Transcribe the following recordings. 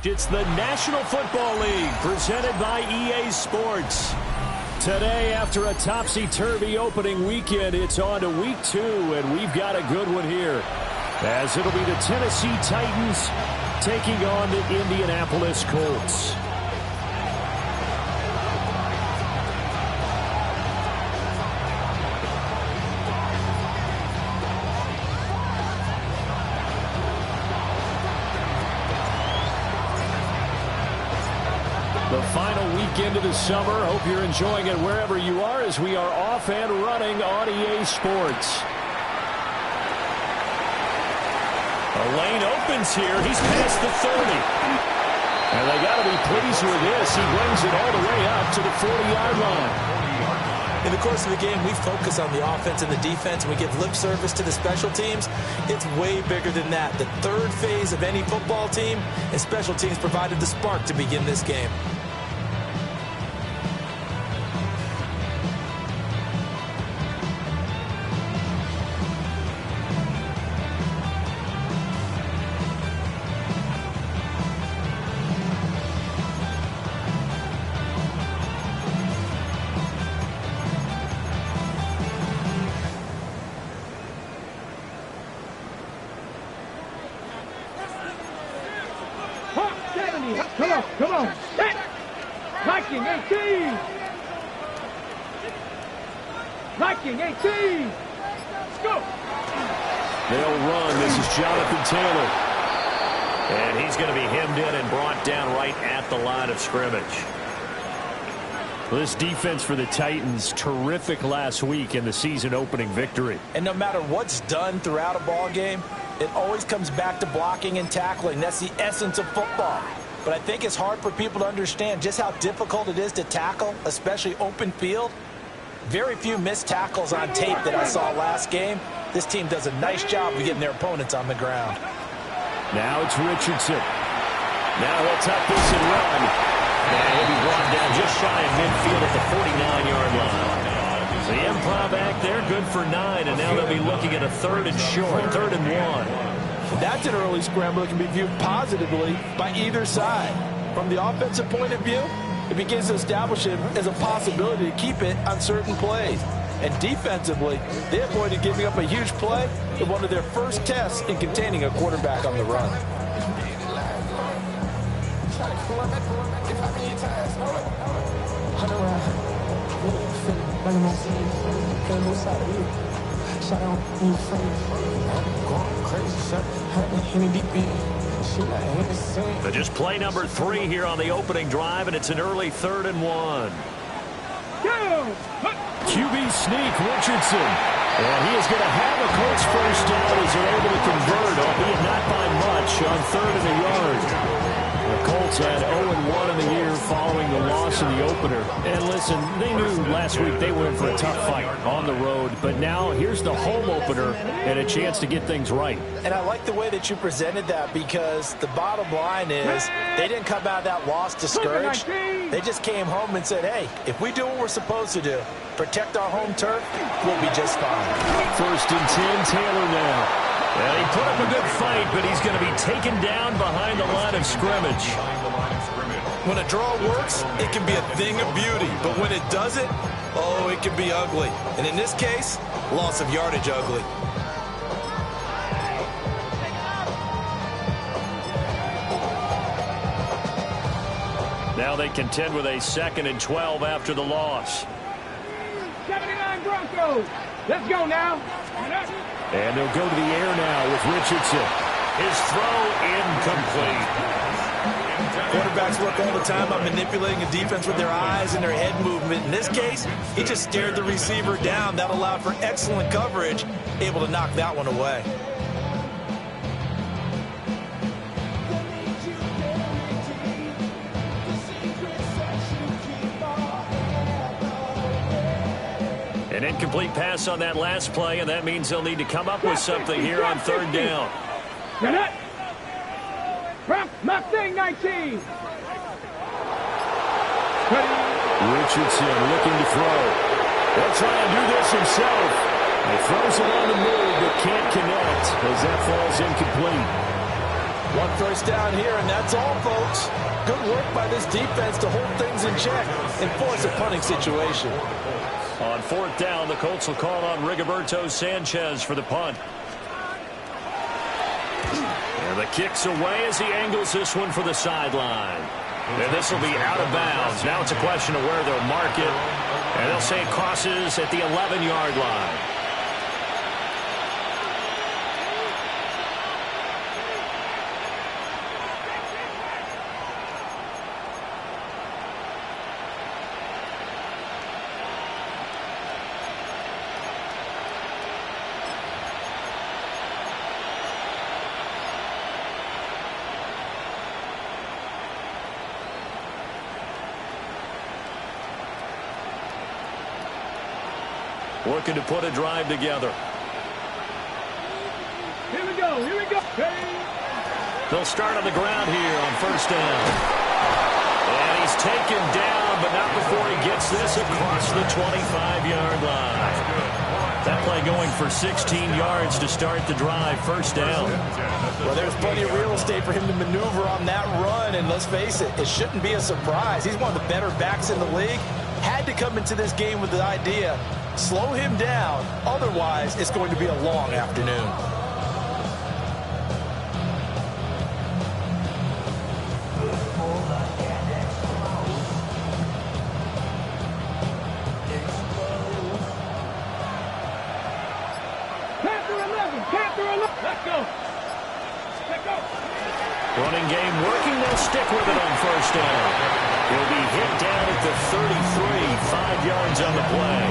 It's the National Football League presented by EA Sports. Today, after a topsy-turvy opening weekend, it's on to week 2, and we've got a good one here. As it'll be the Tennessee Titans taking on the Indianapolis Colts. The final weekend of the summer. Hope you're enjoying it wherever you are as we are off and running on EA Sports. A lane opens here. He's past the 30. And they got to be pleased with this. He brings it all the way up to the 40-yard line. In the course of the game, we focus on the offense and the defense, and we give lip service to the special teams. It's way bigger than that. The third phase of any football team, and special teams provided the spark to begin this game. Come on. Set. Viking 18. Viking 18. Let's go. They'll run. This is Jonathan Taylor. And he's going to be hemmed in and brought down right at the line of scrimmage. This defense for the Titans, terrific last week in the season opening victory. And no matter what's done throughout a ball game, it always comes back to blocking and tackling. That's the essence of football. But I think it's hard for people to understand just how difficult it is to tackle, especially open field. Very few missed tackles on tape that I saw last game. This team does a nice job of getting their opponents on the ground. Now it's Richardson. Now he'll tuck this and run. And he'll be brought down just shy of midfield at the 49-yard line. The improv act there, good for 9, and now they'll be looking at a 3rd and short, 3rd and 1. That's an early scramble that can be viewed positively by either side. From the offensive point of view, it begins to establish it as a possibility to keep it on certain plays. And defensively, they avoided giving up a huge play in one of their first tests in containing a quarterback on the run. But just play number 3 here on the opening drive, and it's an early 3rd and 1. QB sneak, Richardson. And he is going to have a Colts first down as they're able to convert, albeit not by much, on 3rd and a yard. The Colts had 0-1 in the year following the loss in the opener. And listen, they knew last week they were in for a tough fight on the road. But now here's the home opener and a chance to get things right. And I like the way that you presented that, because the bottom line is they didn't come out of that loss discouraged. They just came home and said, hey, if we do what we're supposed to do, protect our home turf, we'll be just fine. 1st and 10, Taylor now. Well, he put up a good fight, but he's going to be taken down behind the line of scrimmage. When a draw works, it can be a thing of beauty. But when it doesn't, oh, it can be ugly. And in this case, loss of yardage ugly. Now they contend with a 2nd and 12 after the loss. 79 Broncos. Let's go now. And they'll go to the air now with Richardson. His throw incomplete. Quarterbacks work all the time on manipulating a defense with their eyes and their head movement. In this case, he just stared the receiver down. That allowed for excellent coverage, able to knock that one away. An incomplete pass on that last play, and that means they'll need to come up with something here on 3rd down. Mustang 19. Richardson looking to throw. He'll try and do this himself. He throws it on the move, but can't connect as that falls incomplete. One first down here, and that's all, folks. Good work by this defense to hold things in check and force a punting situation. On fourth down, the Colts will call on Rigoberto Sanchez for the punt. And the kick's away as he angles this one for the sideline. And this will be out of bounds. Now it's a question of where they'll mark it. And they'll say it crosses at the 11-yard line. Working to put a drive together. Here we go. Here we go. They'll start on the ground here on first down. And he's taken down, but not before he gets this across the 25-yard line. That play going for 16 yards to start the drive. First down. Well, there's plenty of real estate for him to maneuver on that run. And let's face it, it shouldn't be a surprise. He's one of the better backs in the league. Had to come into this game with the idea, slow him down. Otherwise, it's going to be a long afternoon. Panther 11. Let's go. Let's go. Running game working. They'll stick with it on first down. He'll be hit down at the 33, 5 yards on the play.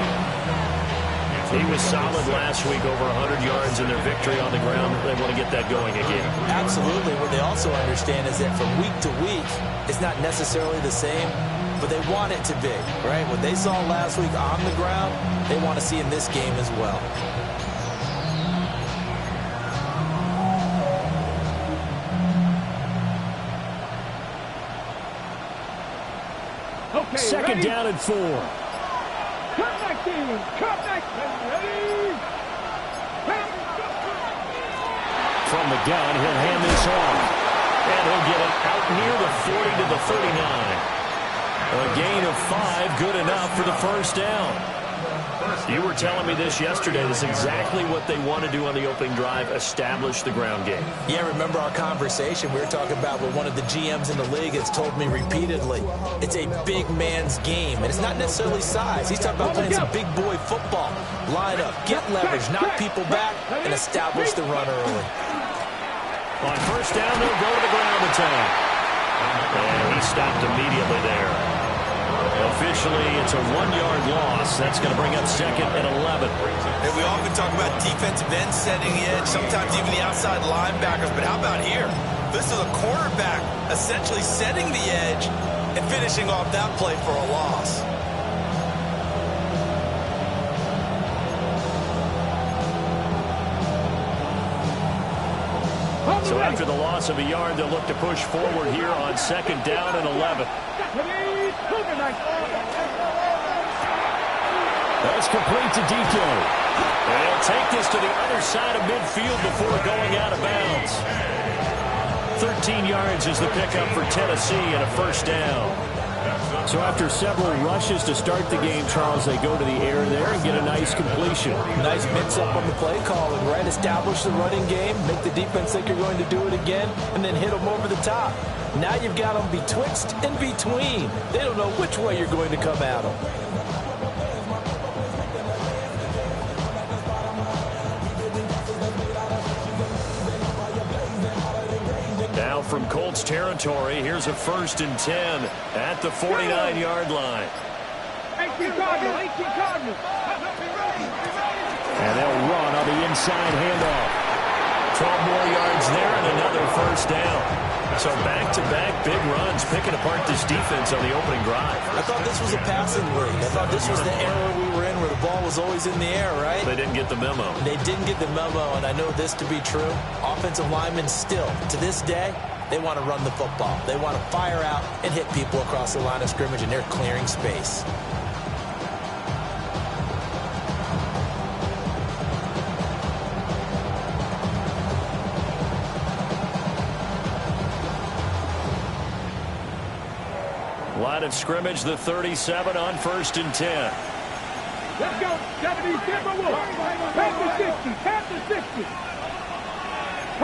He was solid last week, over 100 yards in their victory on the ground. They want to get that going again. Absolutely. What they also understand is that from week to week, it's not necessarily the same, but they want it to be, right? What they saw last week on the ground, they want to see in this game as well. Okay, Second ready? down and 4. Cut 19. Cut 19. Ready? From the gun, he'll hand this off. And he'll get it out near the 40 to the 39. A gain of 5, good enough for the first down. You were telling me this yesterday. This is exactly what they want to do on the opening drive, establish the ground game. Yeah, remember our conversation? We were talking about what one of the GMs in the league has told me repeatedly. It's a big man's game, and it's not necessarily size. He's talking about playing some big boy football. Line up, get leverage, knock people back, and establish the run early. On first down, they'll go to the ground attack. And he stopped immediately there. Officially, it's a 1-yard loss. That's going to bring up second and 11. And we often talk about defensive ends setting the edge, sometimes even the outside linebackers. But how about here? This is a quarterback essentially setting the edge and finishing off that play for a loss. So after the loss of a yard, they'll look to push forward here on second down and 11. That's complete to DK. And he'll take this to the other side of midfield before going out of bounds. 13 yards is the pickup for Tennessee and a first down. So after several rushes to start the game, Charles, they go to the air there and get a nice completion. Nice mix-up on the play calling, right? Establish the running game, make the defense think you're going to do it again, and then hit them over the top. Now you've got them betwixt and between. They don't know which way you're going to come at them. Now from Colts territory, here's a 1st and 10 at the 49-yard line. 18 Cardinals. 18 Cardinals. And they'll run on the inside handoff. 12 more yards there and another first down. So back-to-back big runs, picking apart this defense on the opening drive. I thought this was a passing league. I thought this was the era we were in where the ball was always in the air, right? They didn't get the memo. They didn't get the memo, and I know this to be true. Offensive linemen still, to this day, they want to run the football. They want to fire out and hit people across the line of scrimmage, and they're clearing space. Line of scrimmage, the 37 on 1st and 10. Let's go. 70, Timberwolves. Half the 60. Half the 60.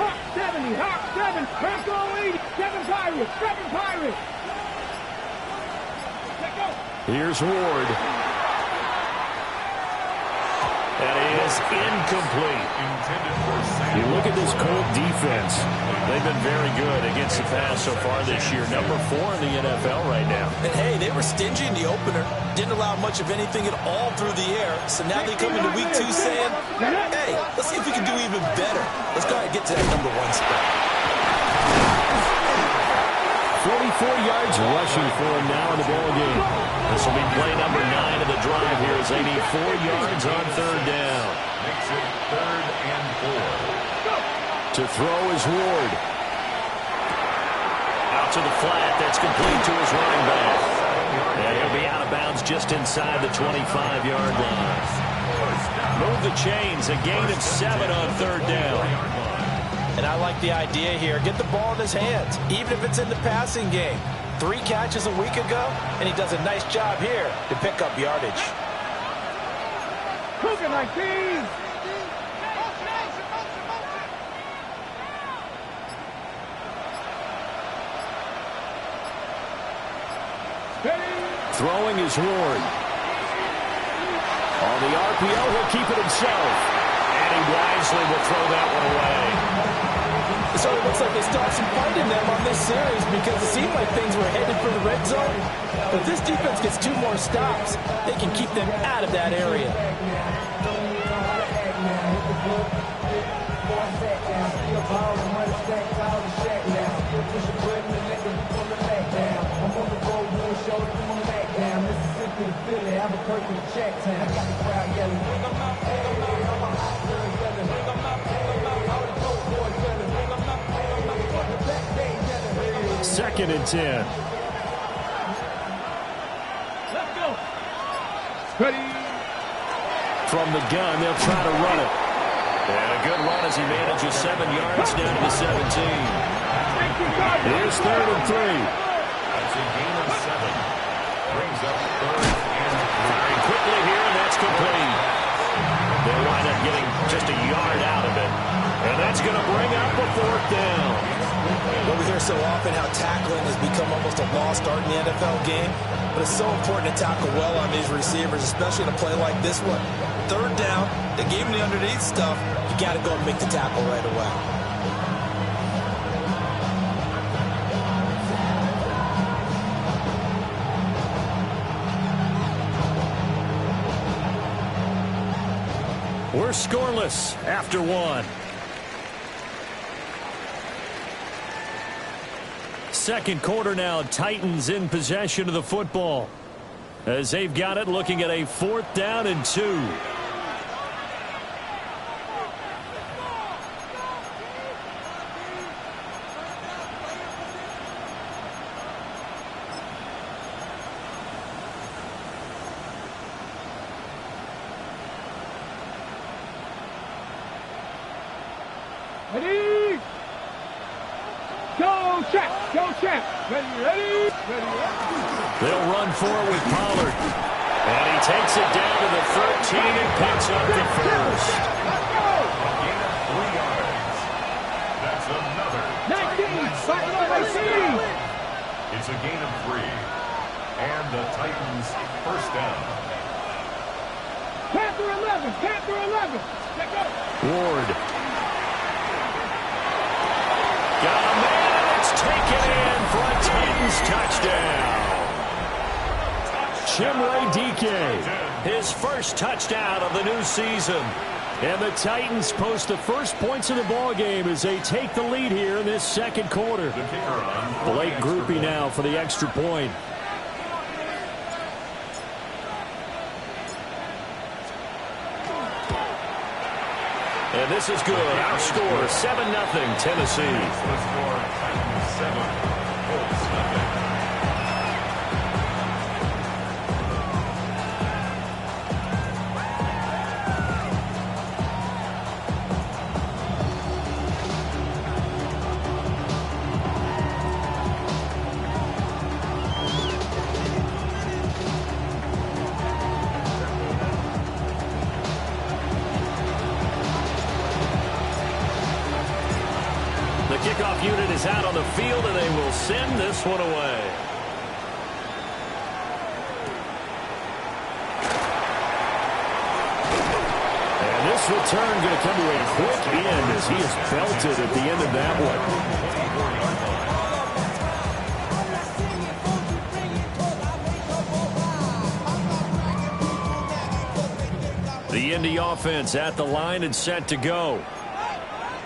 Hawk 70. Hawk 7. Franco 80. 7 Pirates. 7 Pirates. Let's go. Here's Ward. That is incomplete. You look at this Colt defense. They've been very good against the pass so far this year. Number 4 in the NFL right now. And, hey, they were stingy in the opener. Didn't allow much of anything at all through the air. So now they come into week 2 saying, hey, let's see if we can do even better. Let's go ahead and get to that number 1 spot. 44 yards rushing for him now in the ball game. This will be play number 9 of the drive here as they need 4 yards on 3rd down. Makes it 3rd and 4. To throw is Ward. Out to the flat. That's complete to his running back. And he'll be out of bounds just inside the 25-yard line. Move the chains. A gain of 7 on 3rd down. And I like the idea here. Get the ball in his hands, even if it's in the passing game. 3 catches a week ago, and he does a nice job here to pick up yardage. Cougar 19. Throwing is Ward. On the RPO, he'll keep it himself. And he wisely will throw that one away. So it looks like they still have some fight in them on this series because it seemed like things were headed for the red zone. But if this defense gets 2 more stops, they can keep them out of that area. Second and 10. Let's go. Ready. From the gun, they'll try to run it. And a good run as he manages 7 yards down to the 17. Here's 3rd and 3. That's a gain of 7. Brings up 3rd and 3. Very quickly here, and that's complete. They'll wind up getting just a yard out of it. And that's going to bring up a 4th down. Well, we hear so often how tackling has become almost a lost art in the NFL game. But it's so important to tackle well on these receivers, especially in a play like this one. 3rd down, they gave him the underneath stuff. You got to go and make the tackle right away. We're scoreless after 1. Second quarter now, Titans in possession of the football. As they've got it, looking at a 4th down and 2. Ready. Go, check. Go, check. Ready, ready. Ready, ready. They'll run forward with Pollard. And he takes it down to the 13 and picks up the first. Let's go. A gain of 3 yards. That's another 19. Back up, 19. It's a gain of 3. And the Titans' 1st down. Panther 11. Panther 11. Let's go. Ward. Got a man. It's taken in for a Titans touchdown. Chimere Dike, his first touchdown of the new season. And the Titans post the first points of the ball game as they take the lead here in this second quarter. Blake Groupie now for the extra point. And this is good. Our score 7-0 Tennessee. The score Titans 7, Colts 0. The kickoff unit is out on the field, and they will send this one away. And this return going to come to a quick end as he is belted at the end of that one. The Indy offense at the line and set to go.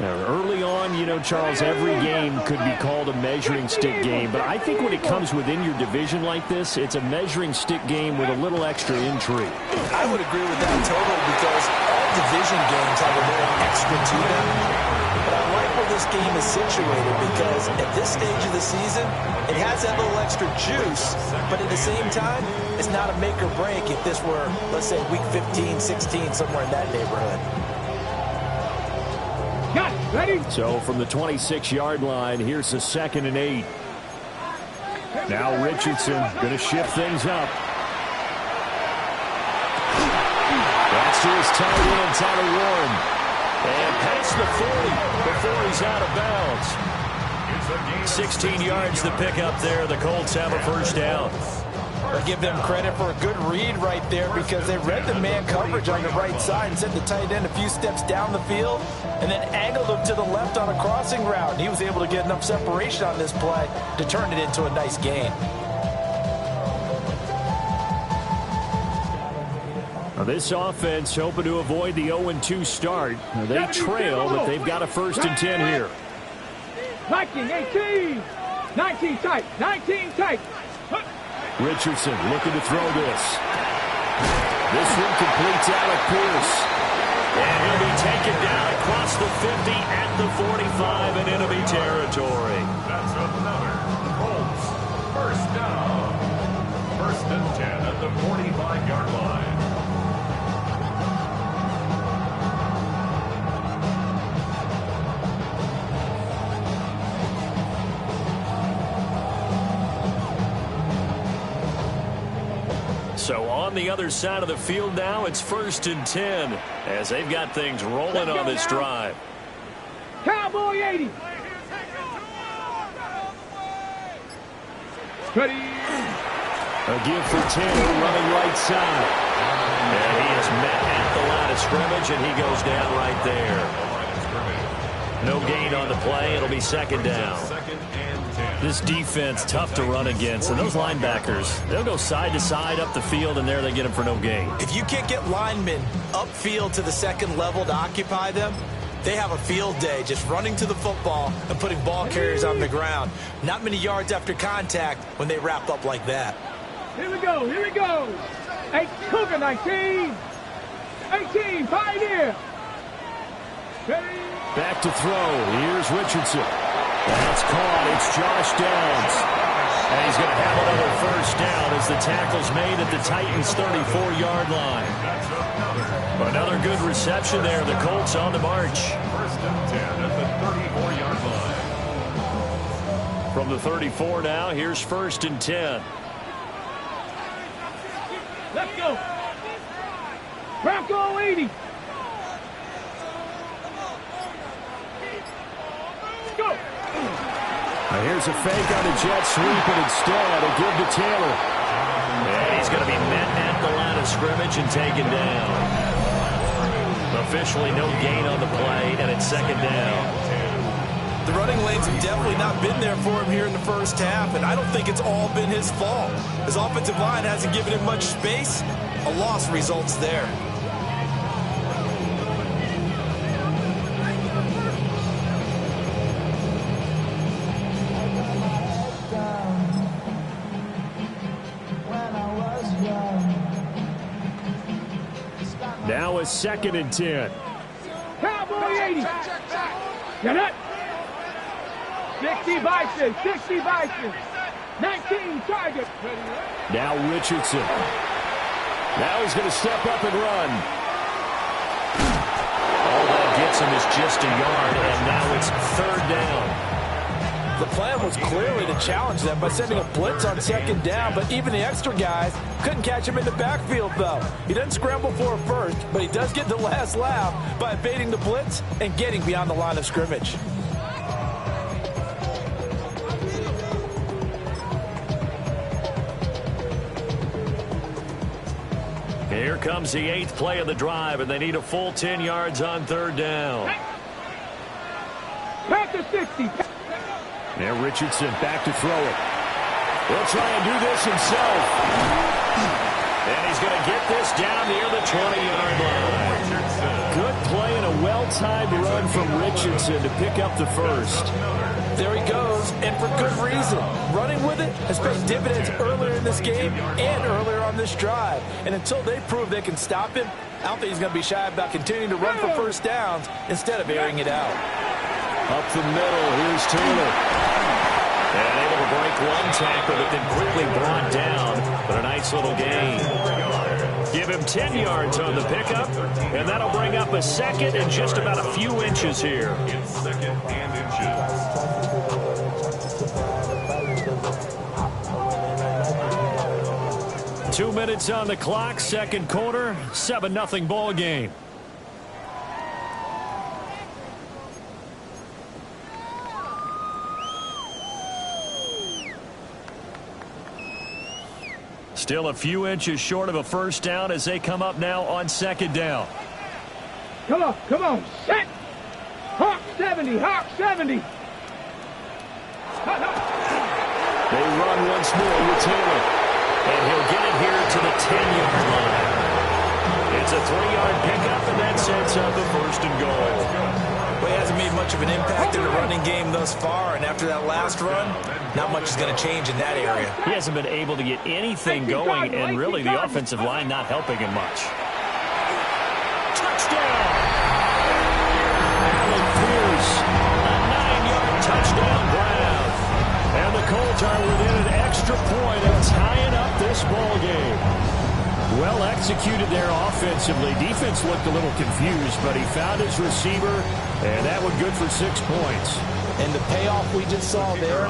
Now, early on, you know, Charles, every game could be called a measuring stick game. But I think when it comes within your division like this, it's a measuring stick game with a little extra intrigue. I would agree with that totally because all division games have a little extra to them. But I like where this game is situated because at this stage of the season, it has that little extra juice. But at the same time, it's not a make or break if this were, let's say, week 15, 16, somewhere in that neighborhood. Ready? So from the 26-yard line, here's the 2nd and 8. Now Richardson going to shift things up. That's to his tight end, Tyler Warren. And past the 40 before he's out of bounds. 16 yards to pick up there. The Colts have a first down. I give them credit for a good read right there because they read the man coverage on the right side and sent the tight end a few steps down the field and then angled him to the left on a crossing route. And he was able to get enough separation on this play to turn it into a nice gain. Now this offense hoping to avoid the 0-2 start. Now they trail, but they've got a 1st and 10 here. 19, 18, 19 tight, 19 tight. Richardson looking to throw this. This one completes Alec Pierce. And he'll be taken down across the 50 at the 45 in enemy territory. That's another Colts first down. 1st and 10 at the 45-yard line. So on the other side of the field now, it's 1st and 10 as they've got things rolling on this drive. Cowboy 80. Ready. A give for 10 running right side. And he is met at the line of scrimmage, and he goes down right there. No gain on the play. It'll be 2nd down. This defense tough to run against, and those linebackers, they'll go side to side up the field, and there they get them for no gain. If you can't get linemen upfield to the 2nd level to occupy them, they have a field day just running to the football and putting ball carriers on the ground. Not many yards after contact when they wrap up like that. Here we go, here we go. 8, Cougar 19. 18, Pioneer. Ready. Back to throw. Here's Richardson. That's caught. It's Josh Downs. And he's going to have another 1st down as the tackle's made at the Titans' 34-yard line. Another good reception there. The Colts on the march. 1st and 10 at the 34-yard line. From the 34 now, here's 1st and 10. Let's go. Bronco 80. Go. Now here's a fake on a jet sweep, and instead a give to Taylor. And he's going to be met at the line of scrimmage and taken down. Officially no gain on the play, and it's 2nd down. The running lanes have definitely not been there for him here in the first half, and I don't think it's all been his fault. His offensive line hasn't given him much space. A loss results there. Now a 2nd and 10. Cowboy 80. Get it. 60 Bison, 60 Bison. 19 target. Now Richardson. Now he's going to step up and run. All that gets him is just a yard, and now it's 3rd down. The plan was clearly to challenge them by sending a blitz on 2nd down, but even the extra guys couldn't catch him in the backfield, though. He doesn't scramble for a first, but he does get the last laugh by evading the blitz and getting beyond the line of scrimmage. comes the 8th play of the drive, and they need a full 10 yards on 3rd down. Back to 60. Now Richardson back to throw it. He'll try and do this himself. And he's going to get this down near the 20-yard line. Good play and a well-timed run from Richardson to pick up the first. There he goes, and for good reason. Running with it has paid dividends earlier in this game and earlier on this drive. And until they prove they can stop him, I don't think he's going to be shy about continuing to run for first downs instead of airing it out. Up the middle, here's Taylor. And able to break one tackle, but then quickly brought down. But a nice little gain. Give him 10 yards on the pickup, and that'll bring up a 2nd and just about a few inches here. In 2nd and inches. 2 minutes on the clock, 2nd quarter, 7-0 ball game. Still a few inches short of a first down as they come up now on 2nd down. Come on, set. Hawk 70, Hawk 70. They run once more with Taylor. And he'll get it here to the 10-yard line. It's a 3-yard pickup, and that sets up a 1st and goal. Well, he hasn't made much of an impact in the running game thus far, and after that last run, not much is going to change in that area. He hasn't been able to get anything going, and really the offensive line not helping him much. Touchdown! Alec Pierce, a 9-yard touchdown grab. And the Colts are within an extra point of tying up this ball game. Well executed there offensively. Defense looked a little confused, but he found his receiver, and that was good for 6 points. And the payoff we just saw there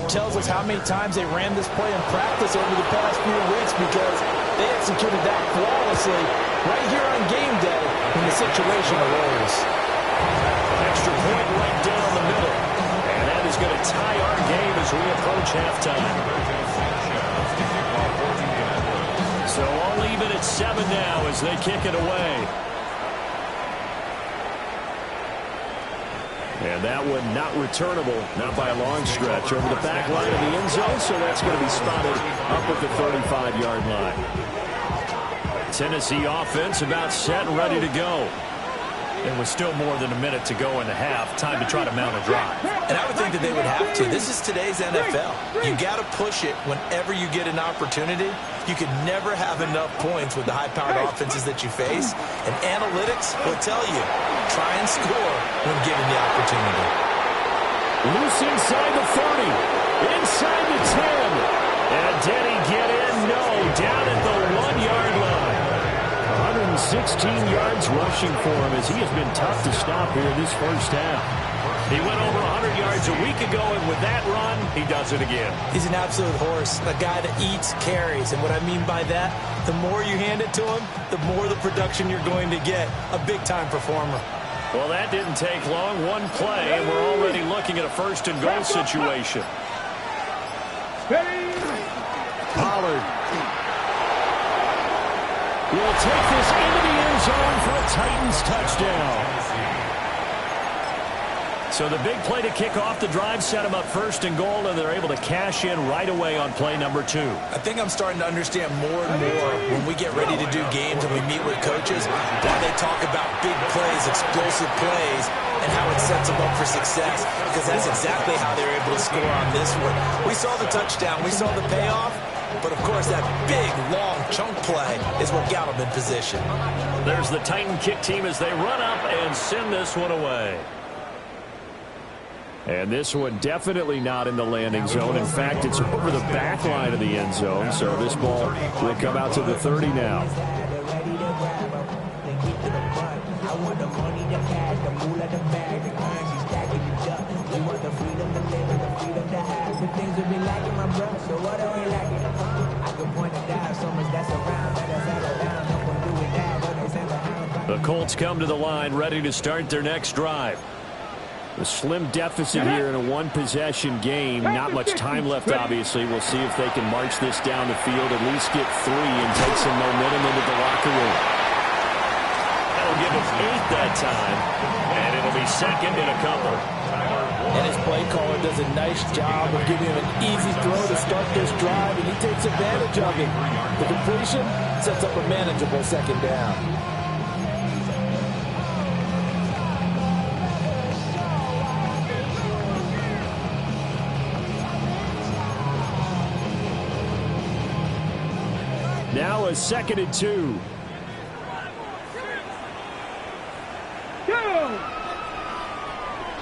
tells us how many times they ran this play in practice over the past few weeks, because they executed that flawlessly right here on game day when the situation arose. Extra point right down the middle. And that is going to tie our game as we approach halftime. So all even at 7 now as they kick it away. And that one not returnable, not by a long stretch, over the back line of the end zone, so that's going to be spotted up at the 35-yard line. Tennessee offense about set and ready to go. And with still more than a minute to go in the half, time to try to mount a drive. And I would think that they would have to. This is today's NFL. You got to push it whenever you get an opportunity. You can never have enough points with the high-powered offenses that you face. And analytics will tell you, try and score when given the opportunity. Loose inside the 30, inside the 10. And did he get in? No, down at the 1-yard line. 116 yards rushing for him as he has been tough to stop here this first half. He went over 100 yards a week ago, and with that run, he does it again. He's an absolute horse, a guy that eats carries. And what I mean by that, the more you hand it to him, the more the production you're going to get. A big-time performer. Well, that didn't take long. One play, and we're already looking at a 1st and goal situation. Pollard will take this into the end zone for a Titans touchdown. So the big play to kick off the drive set them up 1st and goal, and they're able to cash in right away on play number 2. I think I'm starting to understand more and more when we get ready to do games and we meet with coaches, why they talk about big plays, explosive plays, and how it sets them up for success, because that's exactly how they're able to score on this one. We saw the touchdown. We saw the payoff. But, of course, that big, long chunk play is what got them in position. There's the Titan kick team as they run up and send this one away. And this one definitely not in the landing zone. In fact, it's over the back line of the end zone. So this ball will come out to the 30 now. The Colts come to the line ready to start their next drive. A slim deficit here in a one-possession game. Not much time left, obviously. We'll see if they can march this down the field, at least get 3 and take some momentum into the locker room. That'll give him 8 that time, and it'll be second in a couple. And his play caller does a nice job of giving him an easy throw to start this drive, and he takes advantage of it. The completion sets up a manageable second down. Now a 2nd and 2.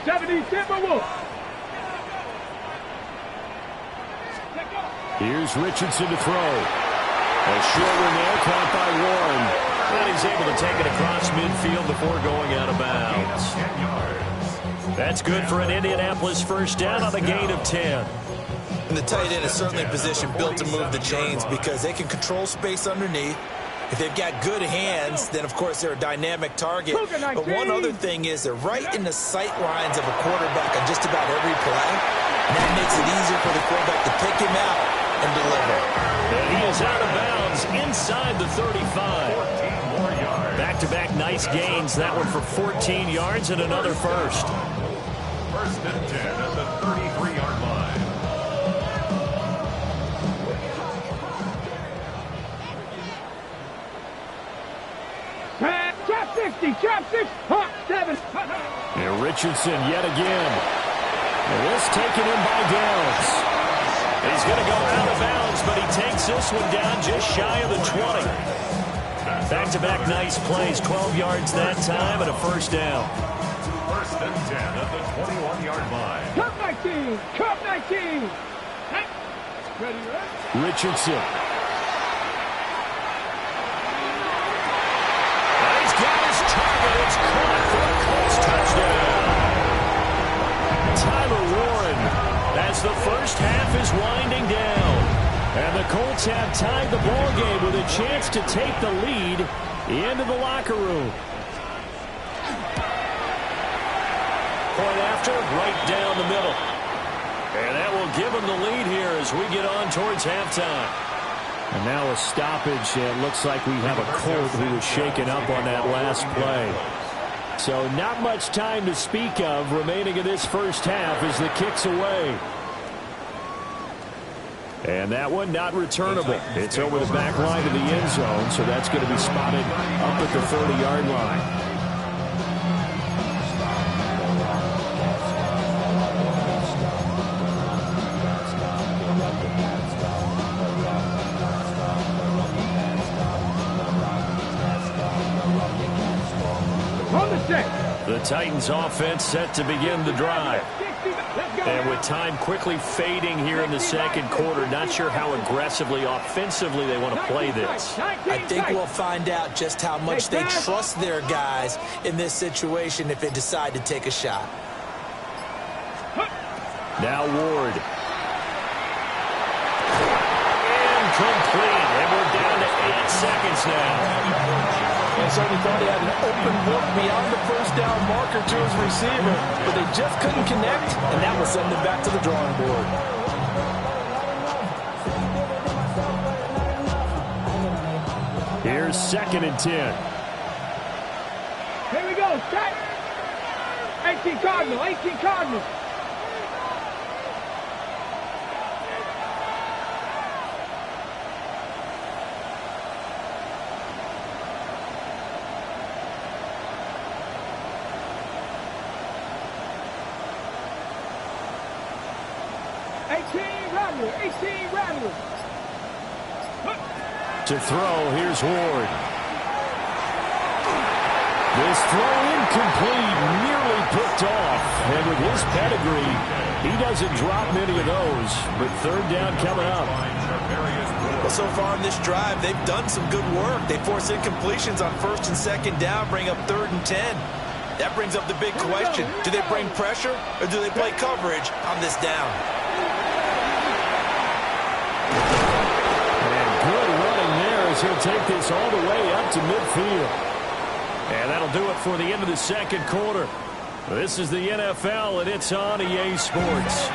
70 Timberwolves. Here's Richardson to throw. A short one there, caught by Warren. And he's able to take it across midfield before going out of bounds. That's good for an Indianapolis first down on a gain of 10. And the tight end is certainly a position built to move the chains because they can control space underneath. If they've got good hands, then, of course, they're a dynamic target. But one other thing is they're right in the sight lines of a quarterback on just about every play. And that makes it easier for the quarterback to pick him out and deliver. And he is out of bounds inside the 35. Back-to-back nice gains. That one for 14 yards and another first. First and 10 at the 33-yard line. Trap 60, trap 6, hot 7. And Richardson yet again. And this taken in by Downs. He's going to go out of bounds, but he takes this one down just shy of the 20. Back-to-back nice plays, 12 yards that time and a first down. First and 10 at the 21-yard line. Cup 19, Cup 19. Ready, Richardson. He's got his target. It's caught for a Colts touchdown. Tyler Warren, as the first half is winding down. And the Colts have tied the ball game with a chance to take the lead into the locker room. Point after, right down the middle. And that will give them the lead here as we get on towards halftime. And now a stoppage. It looks like we have a Colt who was shaken up on that last play. So not much time to speak of remaining in this first half as the kick's away. And that one not returnable. It's over the back line of the end zone, so that's going to be spotted up at the 30-yard line. The Titans offense set to begin the drive. And with time quickly fading here in the second quarter, not sure how aggressively, offensively they want to play this. I think we'll find out just how much they trust their guys in this situation if they decide to take a shot. Now Ward. Incomplete. And we're down to 8 seconds now. And certainly thought he had an open look beyond the first down marker to his receiver, but they just couldn't connect, and that will send them back to the drawing board. Here's 2nd and 10. Here we go, set. 18 Cardinal, 18 Cardinal. To throw, here's Ward. This throw incomplete, nearly picked off. And with his pedigree, he doesn't drop many of those. But third down coming up. Well, so far in this drive, they've done some good work. They force incompletions on first and second down, bring up 3rd and 10. That brings up the big question. Do they bring pressure or do they play coverage on this down? He'll take this all the way up to midfield. And that'll do it for the end of the second quarter. This is the NFL, and it's on EA Sports.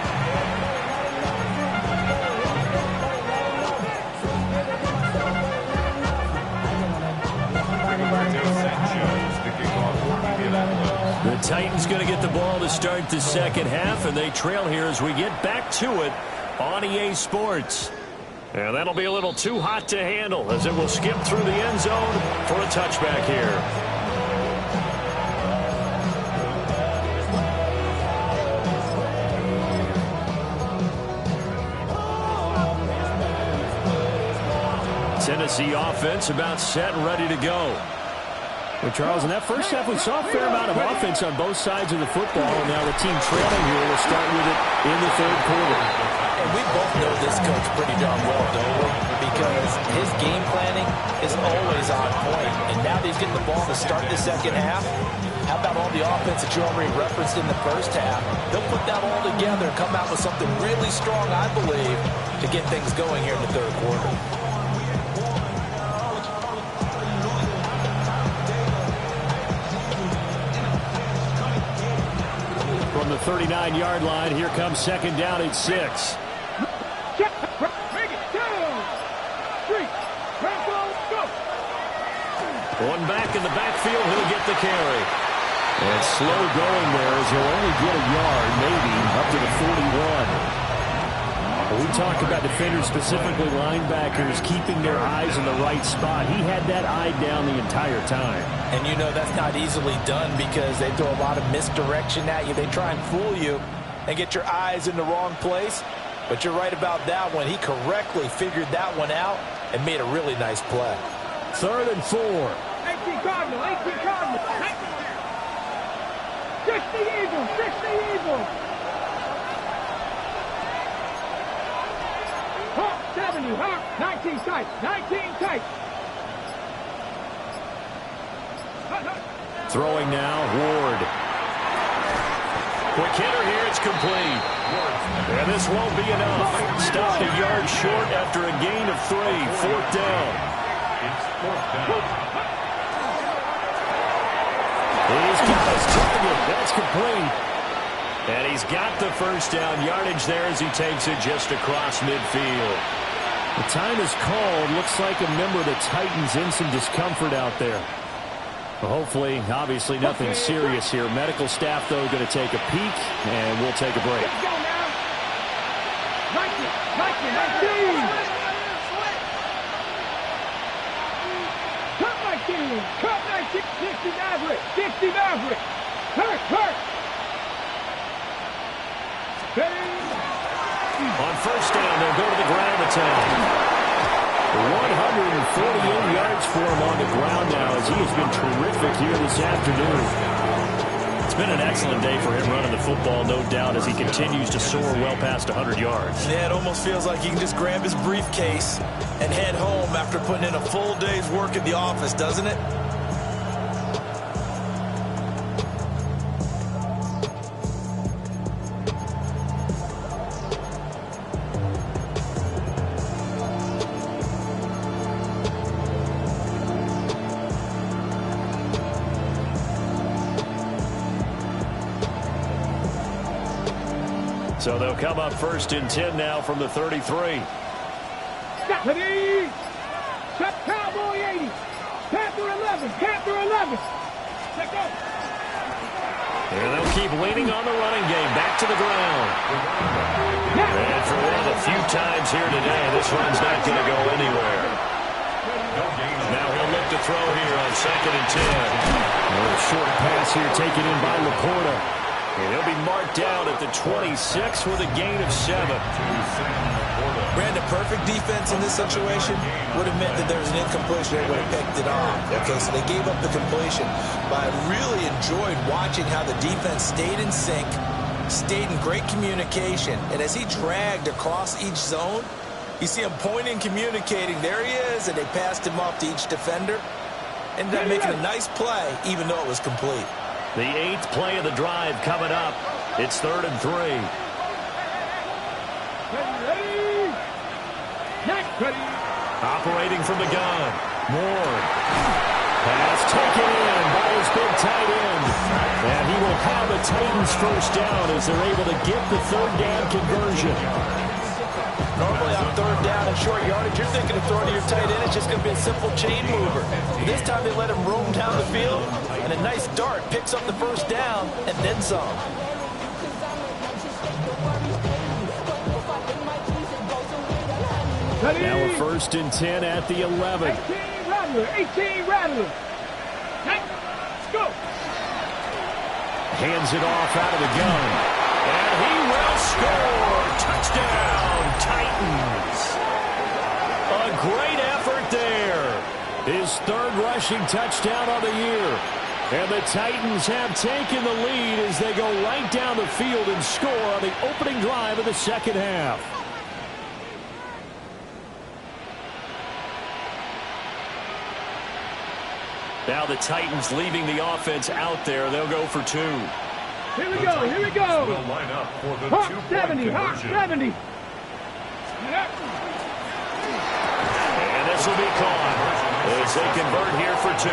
The Titans going to get the ball to start the second half, and they trail here as we get back to it on EA Sports. And that'll be a little too hot to handle as it will skip through the end zone for a touchback here. Tennessee offense about set and ready to go. Well, Charles, in that first half, we saw a fair amount of offense on both sides of the football, and now the team trailing here will start with it in the third quarter. And we both know this coach pretty darn well, don't we? Because his game planning is always on point. And now that he's getting the ball to start the second half, how about all the offense that you already referenced in the first half? They'll put that all together and come out with something really strong, I believe, to get things going here in the third quarter. From the 39-yard line, here comes second down at 6. One back in the backfield, he'll get the carry. And slow going there as he'll only get a yard, maybe, up to the 41. We talk about defenders, specifically linebackers, keeping their eyes in the right spot. He had that eye down the entire time. And you know that's not easily done because they throw a lot of misdirection at you. They try and fool you and get your eyes in the wrong place. But you're right about that one. He correctly figured that one out and made a really nice play. 3rd and 4. 18 Cardinal, 18 Cardinal. 60 Eagles, 60 Eagles. Hawk 70, Hawk 19 tight, 19 tight. Throwing now, Ward. Quick hitter here, it's complete. And this won't be enough. Stopped a yard short after a gain of 3. 4th down. He's got his target. That's complete. And he's got the first down yardage there as he takes it just across midfield. The time is called. Looks like a member of the Titans in some discomfort out there. Well, hopefully, obviously, nothing serious here. Medical staff, though, going to take a peek, and we'll take a break. Let's go now. 19. Cut 19. Cut 19. 60 Maverick. 60 Maverick. Hurt. On first down, they'll go to the ground attack. 148 yards for him on the ground now as he has been terrific here this afternoon. It's been an excellent day for him running the football, no doubt, as he continues to soar well past 100 yards. Yeah, it almost feels like he can just grab his briefcase and head home after putting in a full day's work at the office, doesn't it? So they'll come up 1st and 10 now from the 33. Stephanie! Cowboy 80. Panther 11. Panther 11. Let's go. And they'll keep leaning on the running game. Back to the ground. And for one of the few times here today, this run's not going to go anywhere. Now he'll look to throw here on 2nd and 10. A little short pass here taken in by Laporta. And he'll be marked down at the 26 with a gain of 7. Brandon, perfect defense in this situation would have meant that there was an incompletion. They would have picked it off. Okay, so they gave up the completion. But I really enjoyed watching how the defense stayed in sync, stayed in great communication. And as he dragged across each zone, you see him pointing, communicating. There he is, and they passed him off to each defender. Ended up making a nice play, even though it was complete. The 8th play of the drive coming up. It's 3rd and 3. Operating from the gun. Ward. Pass taken in by his big tight end. And he will have a Titans first down as they're able to get the third down conversion. Normally on third down and short yardage, you're thinking of throwing to your tight end. It's just going to be a simple chain mover. This time they let him roam down the field, and a nice dart picks up the first down and then some. Now a 1st and 10 at the 11. 18 Rattler, 18 Rattler. Let's go. Hands it off out of the gun. And he will score. Touchdown, Titans. A great effort there. His 3rd rushing touchdown of the year. And the Titans have taken the lead as they go right down the field and score on the opening drive of the second half. Now the Titans leaving the offense out there. They'll go for 2. Here we go, here we go. Will line up for the Hawk 2-point 70, Hawk conversion. 70. And this will be caught as they convert here for 2.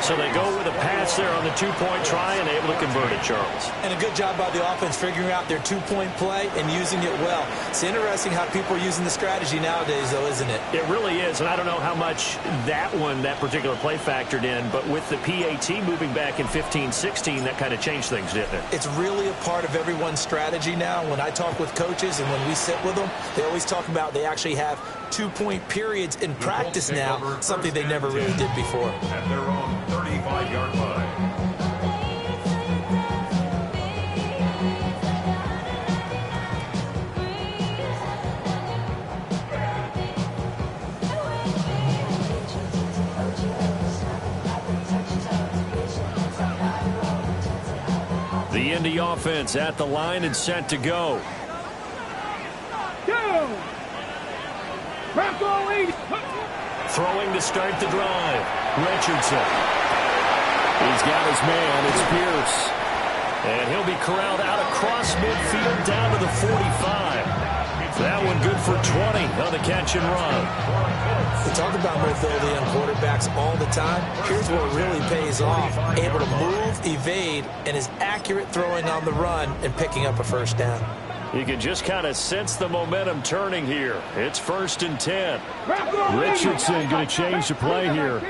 So they go with a pass there on the 2-point try and able to convert it, Charles. And a good job by the offense figuring out their 2-point play and using it well. It's interesting how people are using the strategy nowadays, though, isn't it? It really is, and I don't know how much that particular play factored in, but with the PAT moving back in 15-16, that kind of changed things, didn't it? It's really a part of everyone's strategy now. When I talk with coaches and when we sit with them, they always talk about they actually have 2-point periods in practice now, something they never really did before. At their own 35-yard line. The Indy offense at the line and set to go. Go. Bronco 80. Throwing to start the drive. Richardson. He's got his man. It's Pierce. And he'll be corralled out across midfield down to the 45. That one good for 20 on the catch and run. We talk about mobility on quarterbacks all the time. Here's what really pays off. Able to move, evade, and is accurate throwing on the run and picking up a first down. You can just kind of sense the momentum turning here. It's 1st and 10. Richardson going to change the play here.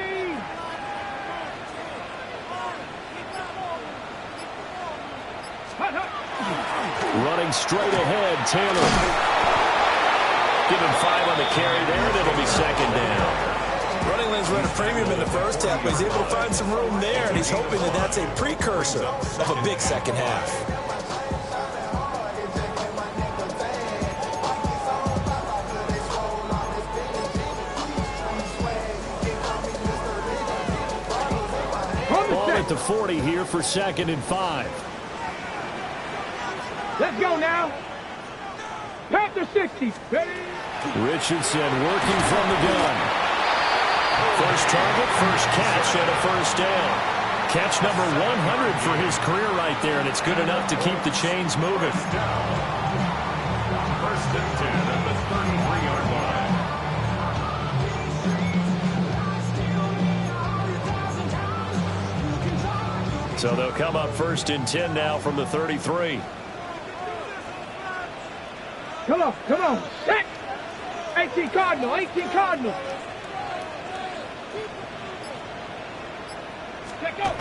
Running straight ahead, Taylor. Give him 5 on the carry there, and it'll be 2nd down. Running lanes run a premium in the first half, but he's able to find some room there, and he's hoping that that's a precursor of a big second half. Ball at the 40 here for 2nd and 5. Let's go now. Panther 60. Ready? Richardson working from the gun. First target, first catch, and a first down. Catch number 100 for his career right there, and it's good enough to keep the chains moving. 1st and 10 at the 33-yard line. So they'll come up 1st and 10 now from the 33. Come on, come on. Set. 18 Cardinal, 18 Cardinal. Check out.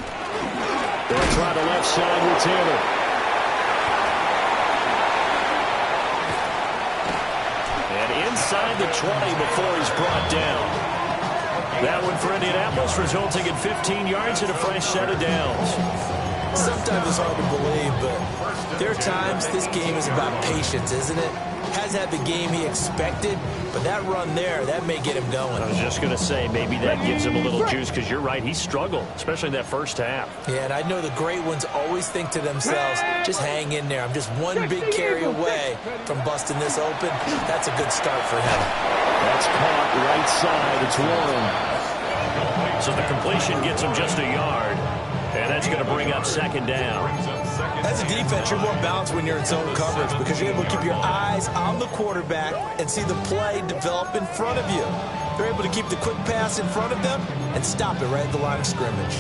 They'll try the left side with Taylor. And inside the 20 before he's brought down. That one for Indianapolis, resulting in 15 yards and a fresh set of downs. Sometimes it's hard to believe, but there are times this game is about patience, isn't it? Hasn't had the game he expected, but that run there, that may get him going. I was just going to say, maybe that gives him a little juice, because you're right, he struggled, especially in that first half. Yeah, and I know the great ones always think to themselves, just hang in there. I'm just one big carry away from busting this open. That's a good start for him. That's caught right side. It's Warren. So the completion gets him just a yard, and that's going to bring up 2nd down. As a defense, you're more balanced when you're in zone coverage because you're able to keep your eyes on the quarterback and see the play develop in front of you. They're able to keep the quick pass in front of them and stop it right at the line of scrimmage.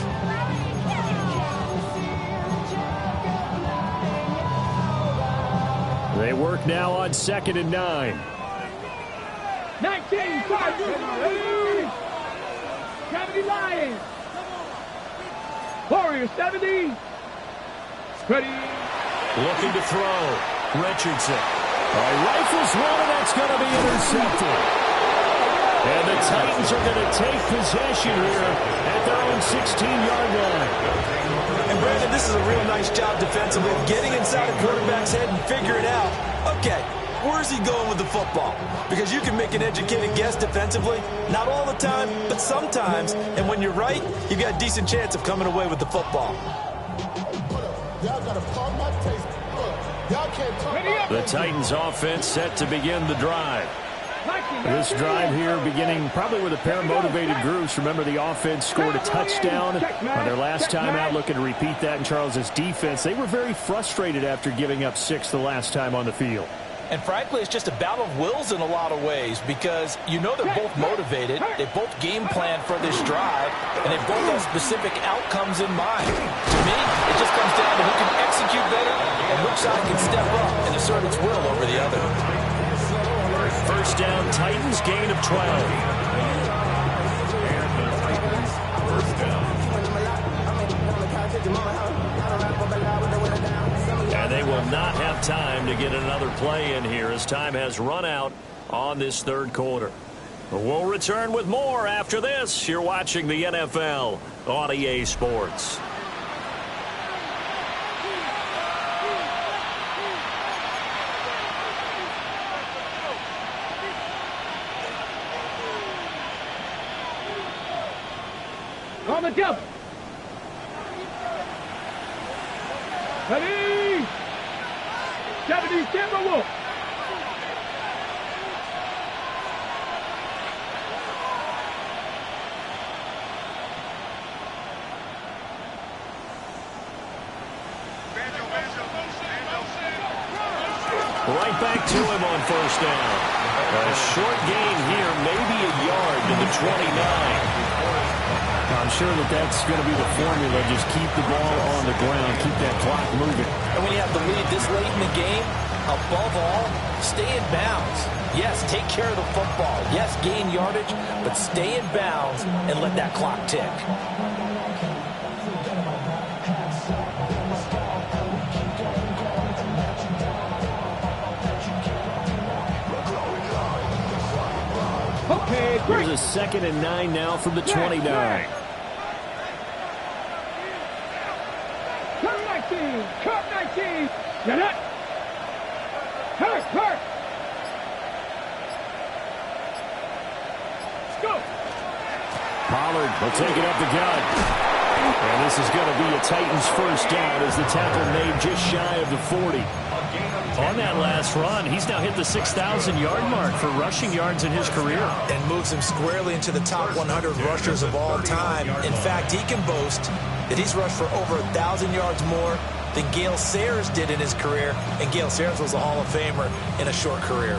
They work now on 2nd and 9. 19, 70 Lions. Warriors 70. Ready. Looking to throw. Richardson. Rifles one, and that's going to be intercepted. And the Titans are going to take possession here at their own 16-yard line. And Brandon, this is a real nice job defensively of getting inside a quarterback's head and figuring out, okay, where's he going with the football? Because you can make an educated guess defensively, not all the time, but sometimes. And when you're right, you've got a decent chance of coming away with the football. The Titans offense set to begin the drive. This drive here beginning probably with a pair of motivated groups. Remember, the offense scored a touchdown on their last time out. Looking to repeat that in Charles's defense. They were very frustrated after giving up 6 the last time on the field. And frankly, it's just a battle of wills in a lot of ways because you know they're both motivated. They both game plan for this drive, and they both have specific outcomes in mind. To me, it just comes down to who can execute better and which side can step up and assert its will over the other. First down, Titans, gain of 12. And they will not have time to get another play in here as time has run out on this third quarter. We'll return with more after this. You're watching the NFL on EA Sports. On the double. Ready. 70 Timberwolves. Right back to him on first down. A short gain here, maybe a yard to the 29. I'm sure that's going to be the formula. Just keep the ball on the ground, keep that clock moving. And when you have the lead this late in the game, above all, stay in bounds. Yes, take care of the football. Yes, gain yardage, but stay in bounds and let that clock tick. Okay, great. Here's a 2nd and 9 now from the 29. Cut 19. Get it. Hurt. Let's go. Pollard will take it up the gut. And this is going to be a Titans first down as the tackle made just shy of the 40. On that last run, he's now hit the 6,000-yard mark for rushing yards in his career. And moves him squarely into the top 100 rushers of all time. In fact, he can boast that he's rushed for over 1,000 yards more than Gale Sayers did in his career. And Gale Sayers was a Hall of Famer in a short career.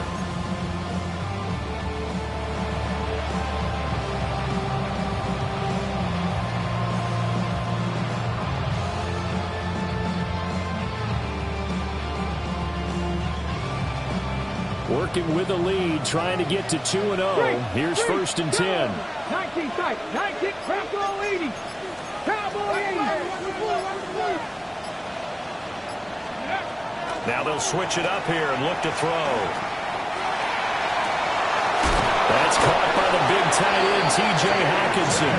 Working with a lead, trying to get to 2-0. Here's 1st and 10. 19 tight. 19. Cowboy 80. Cowboy 80. Now they'll switch it up here and look to throw. That's caught by the big tight end, T.J. Hawkinson.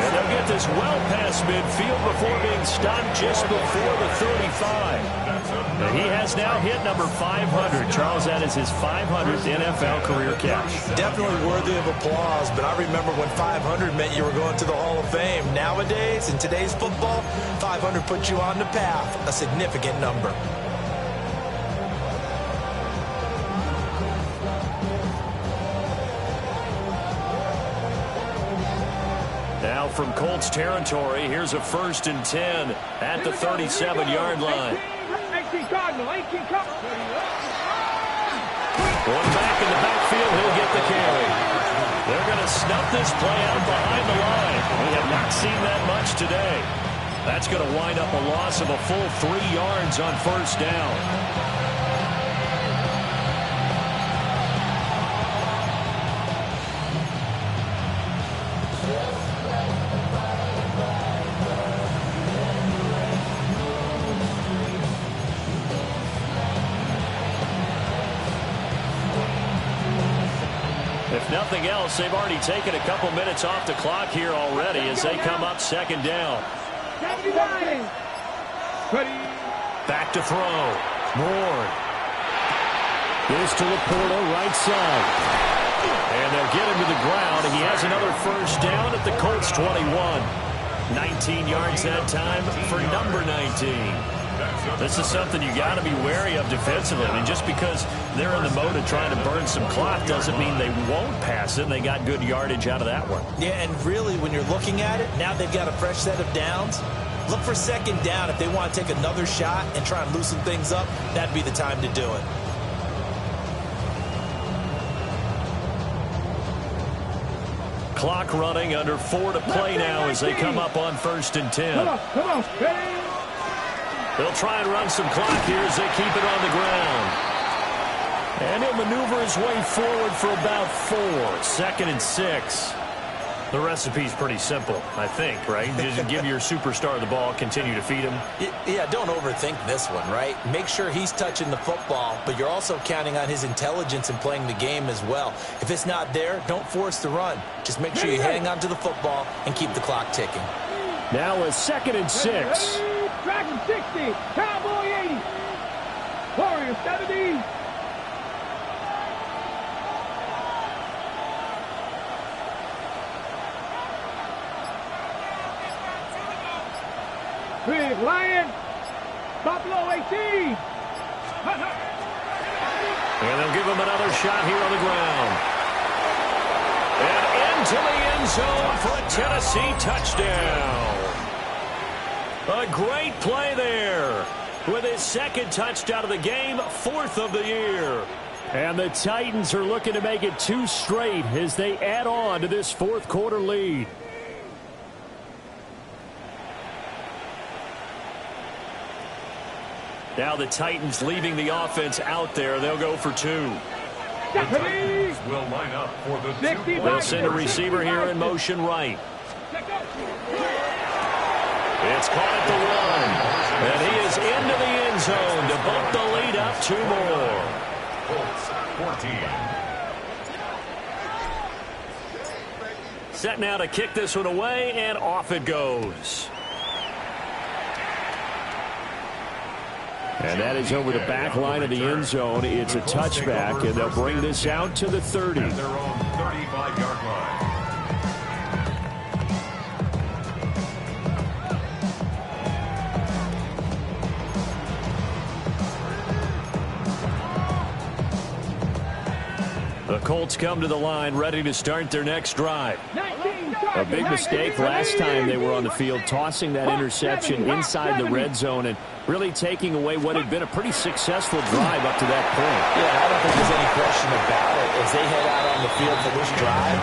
And they'll get this well past midfield before being stopped just before the 35. And he has now hit number 500. Charles, that is his 500th NFL career catch. Definitely worthy of applause, but I remember when 500 meant you were going to the Hall of Fame. Nowadays, in today's football, 500 puts you on the path, a significant number. Now Now from Colts territory, here's a 1st and 10 at the 37-yard line. 18 Cardinal, 18 Cardinal. One back in the backfield, he'll get the carry. They're going to snuff this play out behind the line. We have not seen that much today. That's going to wind up a loss of a full 3 yards on 1st down. If nothing else, they've already taken a couple minutes off the clock here already as they come up 2nd down. Back to throw. Ward. Gives to Laporta, right side. And they'll get him to the ground. He has another 1st down at the Colts 21. 19 yards that time for number 19. This is something you got to be wary of defensively. I mean, just because they're in the mode of trying to burn some clock doesn't mean they won't pass it. They got good yardage out of that one. Yeah, and really, when you're looking at it, now they've got a fresh set of downs. Look for 2nd down. If they want to take another shot and try and loosen things up, that'd be the time to do it. Clock running, under 4 to play now as they come up on 1st and 10. Come on. They'll try and run some clock here as they keep it on the ground. And he'll maneuver his way forward for about 4. 2nd and 6. The recipe's pretty simple, I think, right? Just give your superstar the ball, continue to feed him. Yeah, don't overthink this one, right? Make sure he's touching the football, but you're also counting on his intelligence in playing the game as well. If it's not there, don't force the run. Just make sure you hang on to the football and keep the clock ticking. Now a 2nd and 6. Dragon 60, Cowboy 80, Warrior 70. Big Lion, Buffalo 18. And they'll give him another shot here on the ground. And into the end zone for a Tennessee touchdown. A great play there with his 2nd touchdown of the game, 4th of the year. And the Titans are looking to make it 2 straight as they add on to this 4th quarter lead. Now the Titans leaving the offense out there. They'll go for 2. The Titans will line up for the 2. They'll send a receiver here in motion right. It's caught at the 1. And he is into the end zone to bump the lead up 2 more. Colts 14. Set now to kick this one away, and off it goes. And that is over the back line of the end zone. It's a touchback, and they'll bring this out to the 30. At their own 35-yard line. The Colts come to the line, ready to start their next drive. A big mistake last time they were on the field, tossing that interception inside the red zone and really taking away what had been a pretty successful drive up to that point. Yeah, I don't think there's any question about it. As they head out on the field for this drive,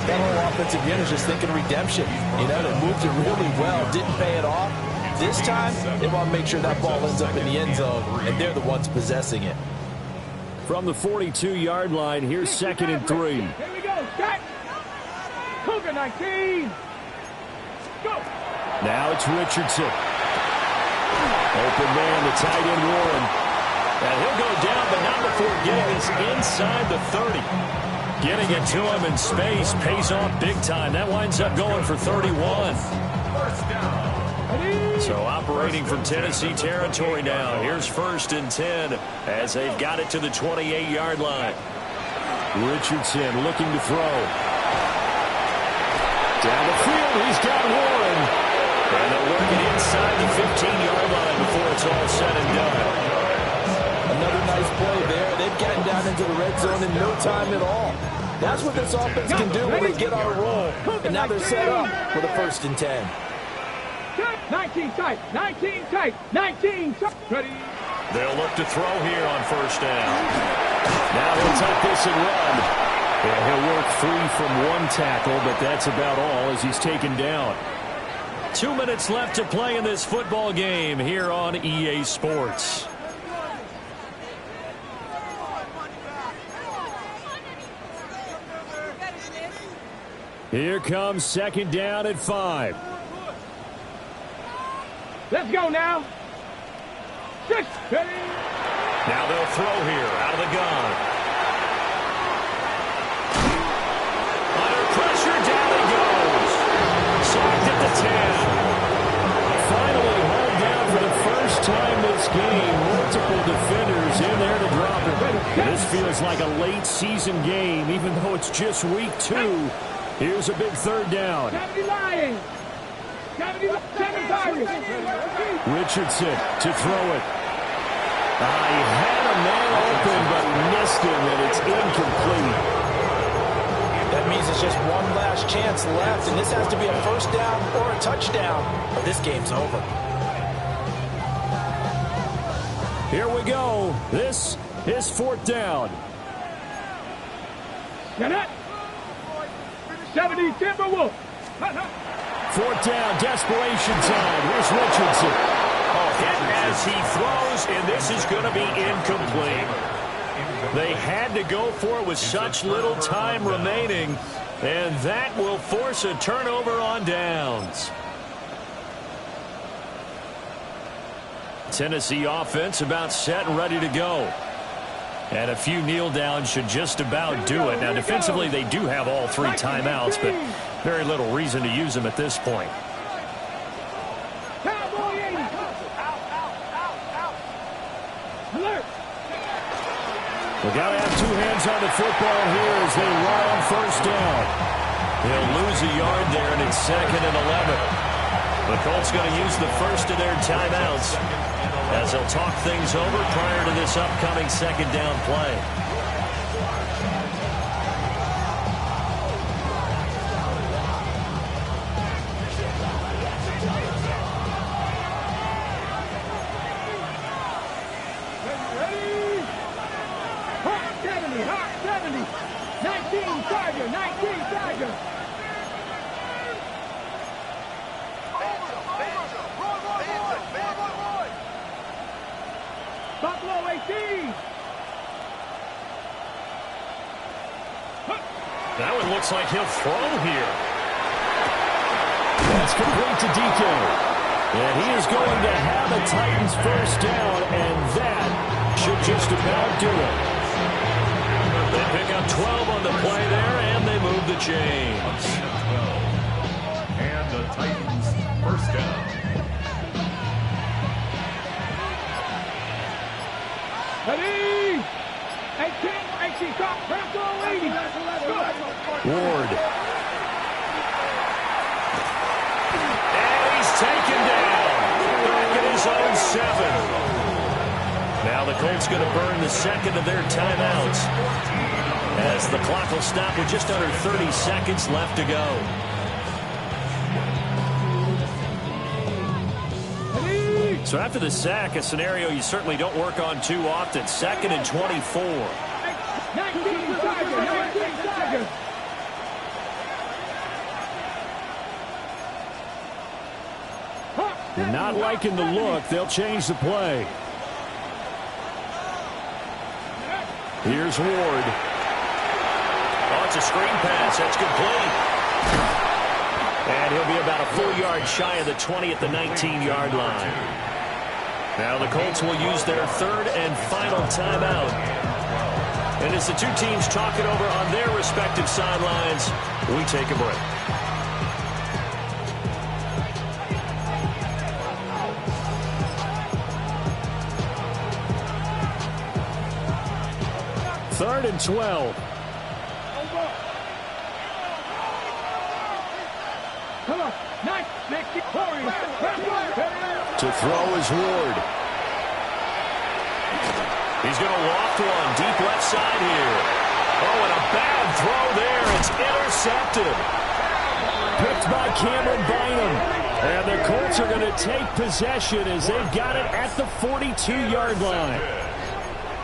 that whole offensive unit is just thinking redemption. You know, they moved it really well, didn't pay it off. This time, they want to make sure that ball ends up in the end zone, and they're the ones possessing it. From the 42-yard line, here's 2nd and 3. Here we go, Jack. Cougar 19. Go. Now it's Richardson. Open man, the tight end Warren. And he'll go down, but not before getting this inside the 30. Getting it to him in space pays off big time. That winds up going for 31. First down. So operating from Tennessee territory now. Here's 1st and 10 as they've got it to the 28-yard line. Richardson looking to throw. Down the field, he's got Warren. And they'll work it inside the 15-yard line before it's all said and done. Another nice play there. They've gotten down into the red zone in no time at all. That's what this offense can do when they get on a roll. And now they're set up with a 1st and 10. 19 tight, 19 tight, 19 tight. Ready. They'll look to throw here on 1st down. Now he'll take this and run. Yeah, he'll work free from one tackle, but that's about all as he's taken down. 2 minutes left to play in this football game here on EA Sports. Here comes 2nd down at 5. Let's go now. 6. Ready. Now they'll throw here out of the gun. Under pressure, down he goes. Sacked at the 10. Finally hauled down for the first time this game. Multiple defenders in there to drop it. This feels like a late season game, even though it's just week 2. Here's a big 3rd down. 70 Lions. 7 Pirates. Richardson to throw it. He had a man open, but missed him, and it's incomplete. That means it's just one last chance left, and this has to be a 1st down or a touchdown, or this game's over. Here we go. This is 4th down. Get it. 70 Timberwolves. 4th down, desperation time. Here's Richardson. Hit as he throws, and this is going to be incomplete. They had to go for it with such little time remaining, and that will force a turnover on downs. Tennessee offense about set and ready to go. And a few kneel downs should just about do it. Now, defensively, they do have all 3 timeouts, but very little reason to use them at this point. We got to have 2 hands on the football here as they run on 1st down. They'll lose a yard there, and it's 2nd and 11. The Colts going to use the first of their timeouts as they'll talk things over prior to this upcoming 2nd down play. Buffalo 18. That one looks like he'll throw here. That's complete to DK. And he is going to have a Titans 1st down, and that should just about do it. They pick up 12 on the play there, and they move the chains. And the Titans 1st down. Ready! 18 top, Bronco 80. Ward. And he's taken down. Back at his own 7. Now the Colts going to burn the 2nd of their timeouts as the clock will stop with just under 30 seconds left to go. So after the sack, a scenario you certainly don't work on too often. 2nd and 24. 19 Tiger. You're not liking the look. They'll change the play. Here's Ward. Oh, it's a screen pass. That's complete. And he'll be about a full yard shy of the 20 at the 19-yard line. Now the Colts will use their 3rd and final timeout. And as the 2 teams talk it over on their respective sidelines, we take a break. Third and 12. Come on. Nice. To throw is Ward. He's going to loft one deep left side here. Oh, and a bad throw there. It's intercepted. Picked by Cameron Bynum. And the Colts are going to take possession as they've got it at the 42-yard line.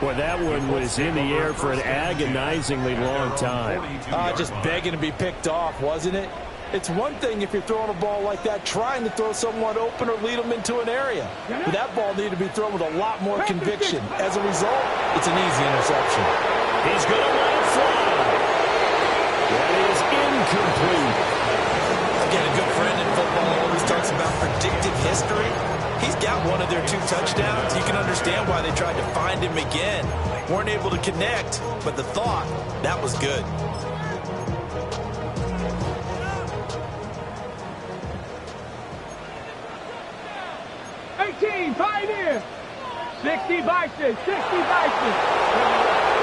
Boy, that one was in the air for an agonizingly long time. Just begging to be picked off, wasn't it? It's one thing if you're throwing a ball like that, trying to throw someone open or lead them into an area. But that ball needed to be thrown with a lot more conviction. As a result, it's an easy interception. He's going to let it fly. That is incomplete. Again, a good friend in football always talks about predictive history. He's got one of their 2 touchdowns. You can understand why they tried to find him again. Weren't able to connect, but the thought, that was good. Pioneer. 60 Bison. 60 Bison.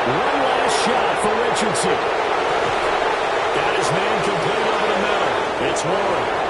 One last shot for Richardson. Got his man complete over the middle. It's Warren.